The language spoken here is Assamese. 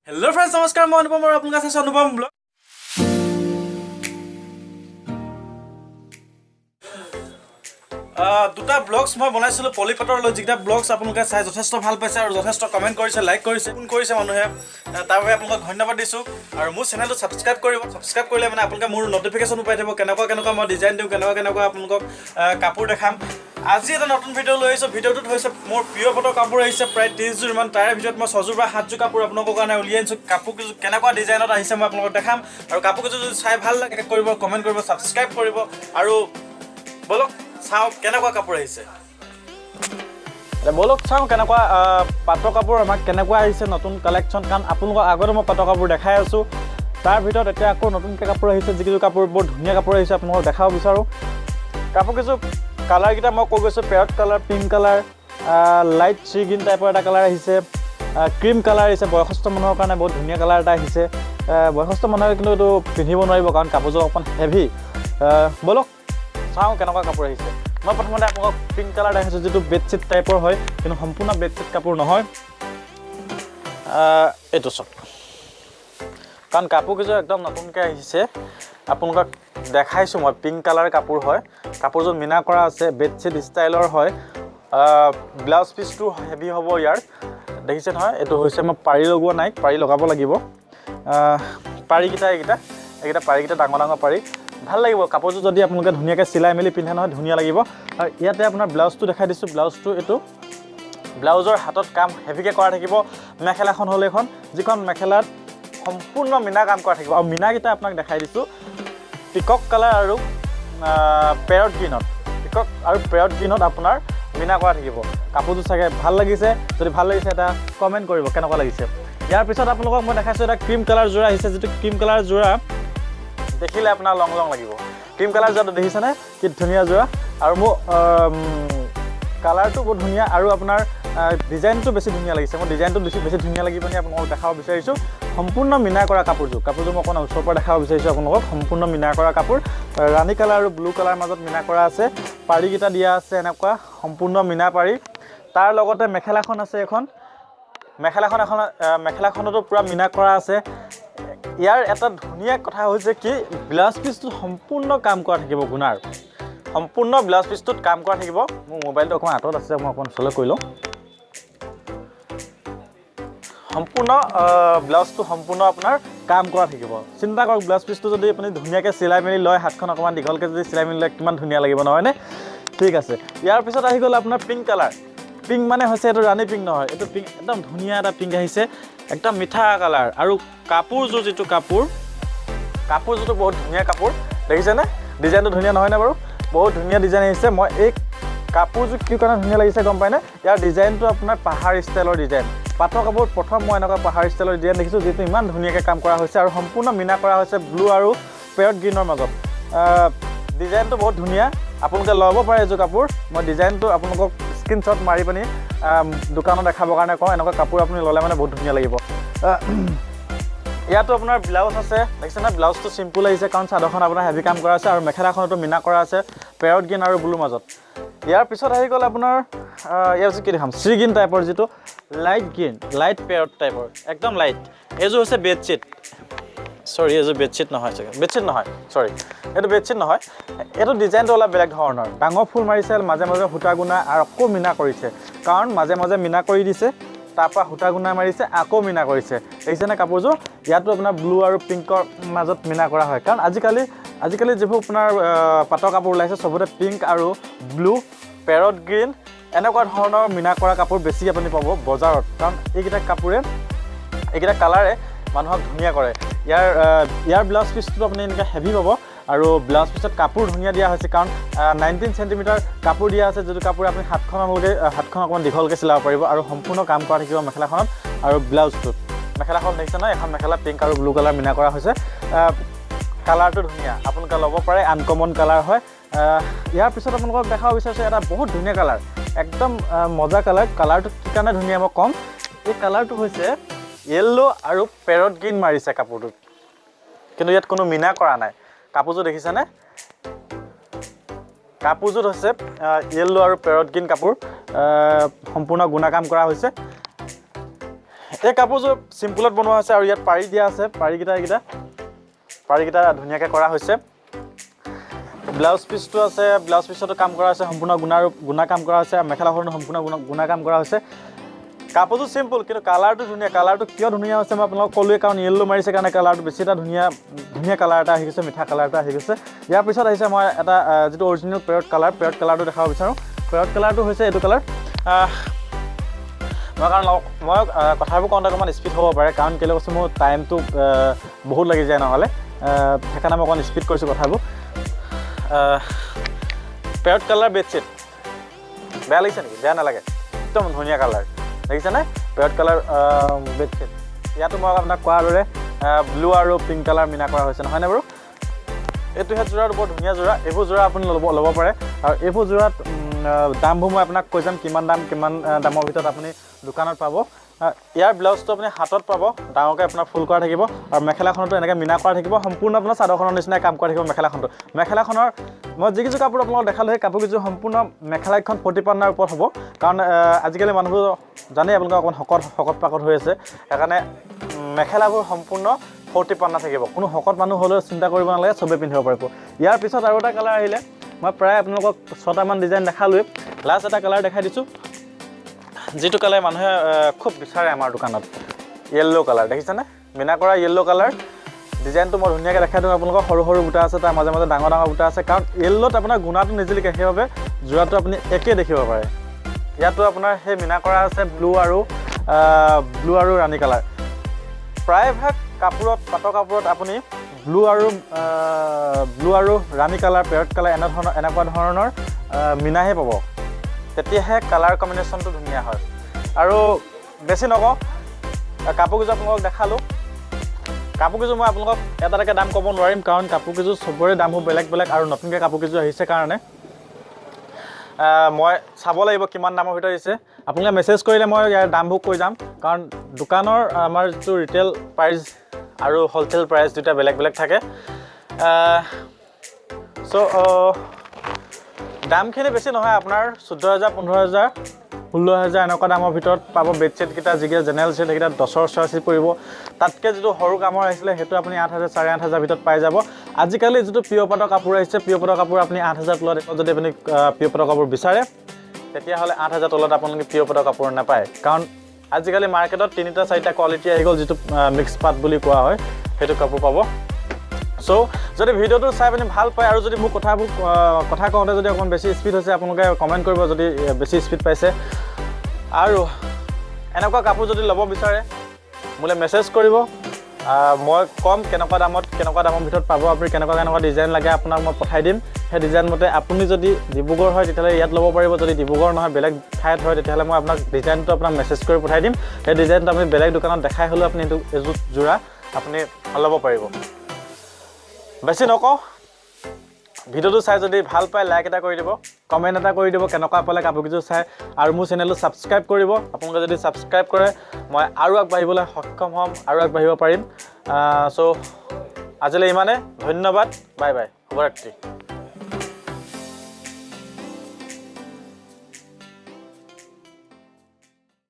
Hello friends, namaskar. মই অনুপম আৰু আপোনালোক আছে অনুপম ব্লগ। দুটা ব্লগছ মই বনাইছিলো পলিপাটৰ লৈ যিটা ব্লগছ আপোনালোকে চাই যথেষ্ট ভাল পাইছে আৰু যথেষ্ট কমেন্ট কৰিছে, লাইক কৰিছে, ফোন কৰিছে মানুহে। তাৰ বাবে আপোনালোকক ধন্যবাদ দিছো আৰু মোৰ চেনেলটো সাবস্ক্ৰাইব কৰিব। সাবস্ক্ৰাইব কৰিলে মানে আপোনালোকে মোৰ নটিফিকেশ্যন পাই থাকিব কেনেকুৱা মই ডিজাইন দিওঁ, কেনেকুৱা আপোনালোকক কাপোৰ দেখাম। আজি এটা নতুন ভিডিঅ' লৈ আহিছোঁ। ভিডিঅ'টোত হৈছে মোৰ প্ৰিয় পাটৰ কাপোৰ আহিছে প্ৰায় 30 যোৰ মান। তাৰে ভিতৰত মই 6 যোৰ বা 7 যোৰ কাপোৰ আপোনালোকৰ কাৰণে উলিয়াই আনিছোঁ। কাপোৰ কেনেকুৱা ডিজাইনত আহিছে মই আপোনালোকক দেখাম আৰু কাপোৰ যদি চাই ভাল লাগে কৰিব, কমেণ্ট কৰিব, সাবস্ক্ৰাইব কৰিব আৰু বলক চাওঁ কেনেকুৱা কাপোৰ আহিছে। বলক চাওঁ কেনেকুৱা পাটৰ কাপোৰ আমাক কেনেকুৱা আহিছে নতুন কালেকশ্যন। কাৰণ আপোনালোকৰ আগতে মই পাটৰ কাপোৰ দেখাই আছোঁ, তাৰ ভিতৰত এতিয়া আকৌ নতুনকৈ কাপোৰ আহিছে, যিকেইযোৰ কাপোৰ বৰ ধুনীয়া কাপোৰ আহিছে আপোনালোকক দেখাব বিচাৰোঁ। কাপোৰ কেইযোৰ কালাৰকেইটা মই কৈ গৈছোঁ, parrot colour, pink colour, light C green টাইপৰ এটা কালাৰ আহিছে, ক্ৰীম কালাৰ আহিছে। বয়সস্থ মানুহৰ কাৰণে বহুত ধুনীয়া কালাৰ এটা আহিছে। বয়সস্থ মানুহে কিন্তু এইটো পিন্ধিব নোৱাৰিব কাৰণ কাপোৰযোৰ অকণমান হেভি। বলক চাওঁ কেনেকুৱা কাপোৰ আহিছে। মই প্ৰথমতে আপোনালোকক পিংক কালাৰ দেখাইছোঁ, যিটো বেডশ্বীট টাইপৰ হয় কিন্তু সম্পূৰ্ণ বেডশ্বীট কাপোৰ নহয়। এইটো চাওক, কাৰণ কাপোৰকেইযোৰ একদম নতুনকৈ আহিছে। আপোনালোকক দেখাইছোঁ মই পিংক কালাৰ কাপোৰ হয়। কাপোৰযোৰ মিনা কৰা আছে, বেডশ্বীট ষ্টাইলৰ হয়। ব্লাউজ পিচটো হেভি হ'ব ইয়াৰ, দেখিছে নহয়। এইটো হৈছে মই পাৰি লগোৱা নাই, পাৰি লগাব লাগিব। পাৰিকেইটা এইকেইটা পাৰিকেইটা ডাঙৰ পাৰি। ভাল লাগিব কাপোৰযোৰ যদি আপোনালোকে ধুনীয়াকৈ চিলাই মেলি পিন্ধে নহয়, ধুনীয়া লাগিব। আৰু ইয়াতে আপোনাৰ ব্লাউজটো দেখাই দিছোঁ। ব্লাউজটো এইটো ব্লাউজৰ হাতত কাম হেভিকৈ কৰা থাকিব। মেখেলাখন হ'ল এখন, যিখন মেখেলাত সম্পূৰ্ণ মিনা কাম কৰা থাকিব। আৰু মিনাকেইটা আপোনাক দেখাই দিছোঁ পিকক কালাৰ আৰু পেৰট গ্ৰীণত। পিকক আৰু পেৰট গ্ৰীণত আপোনাৰ মিনা কৰা থাকিব। কাপোৰযোৰ চাগে ভাল লাগিছে, যদি ভাল লাগিছে এটা কমেণ্ট কৰিব কেনেকুৱা লাগিছে। ইয়াৰ পিছত আপোনালোকক মই দেখাইছোঁ এটা ক্ৰীম কালাৰ যোৰা আহিছে, যিটো ক্ৰীম কালাৰ যোৰা দেখিলে আপোনাৰ লং লাগিব। ক্ৰীম কালাৰ যোৰাটো দেখিছেনে কি ধুনীয়া যোৰা। আৰু মোৰ কালাৰটো বহুত ধুনীয়া আৰু আপোনাৰ ডিজাইনটো বেছি ধুনীয়া লাগিছে। মই ডিজাইনটো বেছি ধুনীয়া লাগি পিনি আপোনালোকক দেখাব বিচাৰিছোঁ। সম্পূৰ্ণ মিনা কৰা কাপোৰযোৰ মই অকণমান ওচৰৰ পৰা দেখাব বিচাৰিছোঁ আপোনালোকক। সম্পূৰ্ণ মিনা কৰা কাপোৰ, ৰাণী কালাৰ আৰু ব্লু কালাৰ মাজত মিনা কৰা আছে। পাৰিকেইটা দিয়া আছে এনেকুৱা সম্পূৰ্ণ মিনা পাৰি। তাৰ লগতে মেখেলাখন আছে এখন, মেখেলাখনতো পূৰা মিনা কৰা আছে। ইয়াৰ এটা ধুনীয়া কথা হৈছে কি ব্লাউজ পিচটো সম্পূৰ্ণ কাম কৰা থাকিব। গুণাৰ সম্পূৰ্ণ ব্লাউজ পিচটোত কাম কৰা থাকিব। মোৰ মোবাইলটো অকণমান আঁতৰত আছে, মই অকণমান ওচৰলৈ কৰি লওঁ। সম্পূৰ্ণ ব্লাউজটো সম্পূৰ্ণ আপোনাৰ কাম কৰা থাকিব। চিন্তা কৰক ব্লাউজ পিচটো যদি আপুনি ধুনীয়াকৈ চিলাই মেলি লয়, হাতখন অকণমান দীঘলকৈ যদি চিলাই মেলি লয়, কিমান ধুনীয়া লাগিব নহয়নে। ঠিক আছে, ইয়াৰ পিছত আহি গ'ল আপোনাৰ পিংক কালাৰ। পিংক মানে হৈছে এইটো ৰাণী পিংক নহয়, এইটো পিংক একদম ধুনীয়া এটা পিংক আহিছে, একদম মিঠা কালাৰ। আৰু কাপোৰযোৰ যিটো কাপোৰযোৰটো বহুত ধুনীয়া কাপোৰ, দেখিছেনে। ডিজাইনটো ধুনীয়া নহয়নে বাৰু, বহুত ধুনীয়া ডিজাইন আহিছে। মই এই কাপোৰযোৰ কি কাৰণে ধুনীয়া লাগিছে গম পায়নে। ইয়াৰ ডিজাইনটো আপোনাৰ পাহাৰ ষ্টাইলৰ ডিজাইন। পাটৰ কাপোৰ প্ৰথম মই এনেকুৱা পাহাৰ ষ্টাইলৰ ডিজাইন দেখিছোঁ, যিটো ইমান ধুনীয়াকৈ কাম কৰা হৈছে আৰু সম্পূৰ্ণ মিনা কৰা হৈছে ব্লু আৰু পেৰট গ্ৰীণৰ মাজত। ডিজাইনটো বহুত ধুনীয়া, আপোনালোকে ল'ব পাৰে এইযোৰ কাপোৰ। মই ডিজাইনটো আপোনালোকক স্ক্ৰীনশ্বট মাৰি পিনি দোকানত দেখাবৰ কাৰণে কওঁ। এনেকুৱা কাপোৰ আপুনি ল'লে মানে বহুত ধুনীয়া লাগিব। ইয়াতো আপোনাৰ ব্লাউজ আছে, দেখিছেনে। ব্লাউজটো চিম্পুল আহিছে কাৰণ চাদৰখন আপোনাৰ হেভি কাম কৰা আছে আৰু মেখেলাখনতো মিনা কৰা আছে পেৰট গ্ৰীণ আৰু ব্লু মাজত। ইয়াৰ পিছত আহি গ'ল আপোনাৰ ইয়াৰ পিছত কি দেখাম, চি গ্ৰীণ টাইপৰ, যিটো লাইট গ্ৰীণ, লাইট পেৰট টাইপৰ, একদম লাইট। এইযোৰ হৈছে বেডশ্বীট, চৰি এইযোৰ বেডশ্বীট নহয় চাগে, বেডশ্বীট নহয়, চৰি এইটো বেডশ্বীট নহয়। এইটো ডিজাইনটো অলপ বেলেগ ধৰণৰ, ডাঙৰ ফুল মাৰিছে, মাজে সূতা গুণা আৰু আকৌ মিনা কৰিছে। কাৰণ মাজে মিনা কৰি দিছে, তাৰপৰা সূতা গুণা মাৰিছে, আকৌ মিনা কৰিছে। দেখিছেনে কাপোৰযোৰ। ইয়াতো আপোনাৰ ব্লু আৰু পিংকৰ মাজত মিনা কৰা হয়। কাৰণ আজিকালি যিবোৰ আপোনাৰ পাটৰ কাপোৰ ওলাইছে, চবতে পিংক আৰু ব্লু, পেৰট গ্ৰীণ এনেকুৱা ধৰণৰ মিনা কৰা কাপোৰ বেছি আপুনি পাব বজাৰত। কাৰণ এইকেইটা কালাৰে মানুহক ধুনীয়া কৰে। ইয়াৰ ব্লাউজ পিচটো আপুনি এনেকৈ হেভি পাব আৰু ব্লাউজ পিচত কাপোৰ ধুনীয়া দিয়া হৈছে। কাৰণ 19 চেণ্টিমিটাৰ কাপোৰ দিয়া আছে, যিটো কাপোৰ আপুনি হাতখন অকণমান দীঘলকৈ চিলাব পাৰিব আৰু সম্পূৰ্ণ কাম কৰা থাকিব মেখেলাখনত আৰু ব্লাউজটোত। মেখেলাখন দেখিছে নহয়, এখন মেখেলা পিংক আৰু ব্লু কালাৰ মিনা কৰা হৈছে। কালাৰটো ধুনীয়া, আপোনালোকে ল'ব পাৰে, আনকমন কালাৰ হয়। ইয়াৰ পিছত আপোনালোকক দেখাব বিচাৰিছোঁ এটা বহুত ধুনীয়া কালাৰ, একদম মজা কালাৰ। কালাৰটো কি কাৰণে ধুনীয়া মই ক'ম। এই কালাৰটো হৈছে য়েল্ল' আৰু পেৰট গ্ৰীণ মাৰিছে কাপোৰটোত, কিন্তু ইয়াত কোনো মিনা কৰা নাই। কাপোৰযোৰ দেখিছেনে, কাপোৰযোৰ হৈছে য়েল্ল' আৰু পেৰট গ্ৰীণ কাপোৰ, সম্পূৰ্ণ গুণা কাম কৰা হৈছে। এই কাপোৰযোৰ চিম্পুলত বনোৱা আছে আৰু ইয়াত পাৰি দিয়া আছে পাৰিকেইটা ধুনীয়াকৈ কৰা হৈছে ব্লাউজ পিচটো আছে ব্লাউজ পিচতো কাম কৰা আছে সম্পূৰ্ণ গুণা কাম কৰা হৈছে আৰু মেখেলাখনো সম্পূৰ্ণ গুণা কাম কৰা হৈছে কাপোৰটো চিম্পুল কিন্তু কালাৰটো ধুনীয়া কালাৰটো কিয় ধুনীয়া হৈছে মই আপোনালোকক ক'লোৱে কাৰণ য়েল্লো মাৰিছে কাৰণে কালাৰটো বেছি এটা ধুনীয়া কালাৰ এটা আহি গৈছে মিঠা কালাৰ এটা আহি গৈছে ইয়াৰ পিছত আহিছে মই এটা যিটো অৰিজিনেল পেৰট কালাৰটো দেখাব বিচাৰোঁ পেৰট কালাৰটো হৈছে এইটো কালাৰ মই কথাবোৰ কওঁতে অকণমান স্পীড হ'ব পাৰে কাৰণ কেলৈ কৈছোঁ মোৰ টাইমটো বহুত লাগি যায় নহ'লে সেইকাৰণে মই অকণমান স্পীড কৰিছোঁ কথাবোৰ পেৰট কালাৰ বেডশ্বীট বেয়া লাগিছে নেকি বেয়া নালাগে একদম ধুনীয়া কালাৰ দেখিছেনে পেৰট কালাৰ বেডশ্বীট ইয়াতো মই আপোনাক কোৱাৰ দৰে ব্লু আৰু পিংক কালাৰ মিনা কৰা হৈছে নহয়নে বাৰু এইটোহে যোৰাটো বৰ ধুনীয়া যোৰা এইবোৰ যোৰা আপুনি ল'ব পাৰে আৰু এইবোৰ যোৰাত দামবোৰ মই আপোনাক কৈ যাম কিমান দামৰ ভিতৰত আপুনি দোকানত পাব ইয়াৰ ব্লাউজটো আপুনি হাতত পাব ডাঙৰকৈ আপোনাৰ ফুল কৰা থাকিব আৰু মেখেলাখনতো এনেকৈ মিনা কৰা থাকিব সম্পূৰ্ণ আপোনাৰ চাদৰখনৰ নিচিনাই কাম কৰা থাকিব মেখেলাখনৰ মই যিকেইযোৰ কাপোৰ আপোনালোকক দেখালোঁ সেই কাপোৰকেইযোৰ সম্পূৰ্ণ মেখেলাখন 45ৰ ওপৰত হ'ব কাৰণ আজিকালি মানুহবোৰ জানেই আপোনালোকে অকণমান শকত পাকত হৈ আছে সেইকাৰণে মেখেলাবোৰ সম্পূৰ্ণ 45 থাকিব কোনো শকত মানুহ হ'লেও চিন্তা কৰিব নালাগে চবেই পিন্ধিব পাৰিব ইয়াৰ পিছত আৰু এটা কালাৰ আহিলে মই প্ৰায় আপোনালোকক 6টামান ডিজাইন দেখালোৱে লাষ্ট এটা কালাৰ দেখাই দিছোঁ যিটো কালাৰ মানুহে খুব বিচাৰে আমাৰ দোকানত য়েল্লো কালাৰ দেখিছেনে মিনা কৰা য়েল্লো কালাৰ ডিজাইনটো মই ধুনীয়াকৈ দেখাই দিওঁ আপোনালোকক সৰু বুটা আছে তাৰ মাজে ডাঙৰ বুটা আছে কাৰণ য়েল্লোত আপোনাৰ গুণাটো নিজিলিকে সেইবাবে যোৰাটো আপুনি একেই দেখিব পাৰে ইয়াতো আপোনাৰ সেই মিনা কৰা আছে ব্লু আৰু ৰাণী কালাৰ প্ৰায়ভাগ কাপোৰত পাটৰ কাপোৰত আপুনি ব্লু আৰু ৰাণী কালাৰ পেৰট কালাৰ এনেকুৱা ধৰণৰ মিনাহে পাব তেতিয়াহে কালাৰ কম্বিনেশ্যনটো ধুনীয়া হয় আৰু বেছি নকওঁ কাপোৰকেইযোৰ আপোনালোকক দেখালোঁ কাপোৰকেইযোৰ মই আপোনালোকক এটাকে দাম ক'ব নোৱাৰিম কাৰণ কাপোৰকেইযোৰ চবৰে দামবোৰ বেলেগ আৰু নতুনকৈ কাপোৰকেইযোৰ আহিছে কাৰণে মই চাব লাগিব কিমান দামৰ ভিতৰত আহিছে আপোনালোকে মেছেজ কৰিলে মই ইয়াৰ দামবোৰ কৈ যাম কাৰণ দোকানৰ আমাৰ যিটো ৰিটেইল প্ৰাইচ আৰু হ'লচেল প্ৰাইচ দুটা বেলেগ থাকে দামখিনি বেছি নহয় আপোনাৰ 14,000 15,000 16,000 এনেকুৱা দামৰ ভিতৰত পাব বেডশ্বীটকেইটা যিকেইটা জেনেৰেল ছেট সেইকেইটা 10ৰ ওচৰা-ওচৰি পৰিব তাতকৈ যিটো সৰু কামৰ আহিছিলে সেইটো আপুনি 8,000 8,500 ভিতৰত পাই যাব আজিকালি যিটো পিয়ৰ পাটৰ কাপোৰ আহিছে পিয়ৰ পাটৰ কাপোৰ আপুনি 8,000 তলত যদি আপুনি পিয়ৰ পাটৰ কাপোৰ বিচাৰে তেতিয়াহ'লে 8,000 তলত আপোনালোকে পিয়ৰ পাটৰ কাপোৰ নাপায় কাৰণ আজিকালি মাৰ্কেটত 3টা 4টা কোৱালিটি আহি গ'ল যিটো মিক্স পাট বুলি কোৱা হয় সেইটো কাপোৰ পাব যদি ভিডিঅ'টো চাই পিনি ভাল পায় আৰু যদি মোক কথা কওঁতে যদি অকণমান বেছি স্পীড হৈছে আপোনালোকে কমেণ্ট কৰিব যদি বেছি স্পীড পাইছে আৰু এনেকুৱা কাপোৰ যদি ল'ব বিচাৰে মোলৈ মেছেজ কৰিব মই কম কেনেকুৱা দামৰ ভিতৰত পাব আপুনি কেনেকুৱা ডিজাইন লাগে আপোনাক মই পঠাই দিম সেই ডিজাইন মতে আপুনি যদি ডিব্ৰুগড় হয় তেতিয়াহ'লে ইয়াত ল'ব পাৰিব যদি ডিব্ৰুগড় নহয় বেলেগ ঠাইত হয় তেতিয়াহ'লে মই আপোনাক ডিজাইনটো আপোনাক মেছেজ কৰি পঠাই দিম সেই ডিজাইনটো আপুনি বেলেগ দোকানত দেখাই হ'লেও আপুনি এইযোৰ যোৰা আপুনি ল'ব পাৰিব বেছি নকওঁ ভিডিঅ'টো চাই যদি ভাল পায় লাইক এটা কৰি দিব কমেণ্ট এটা কৰি দিব কেনেকুৱা পালে কাপোৰকেইযোৰ চাই আৰু মোৰ চেনেলটো ছাবস্ক্ৰাইব কৰিব আপোনালোকে যদি ছাবস্ক্ৰাইব কৰে মই আৰু আগবাঢ়িবলৈ সক্ষম হ'ম আৰু আগবাঢ়িব পাৰিম আজিলৈ ইমানে ধন্যবাদ বাই শুভৰাত্ৰি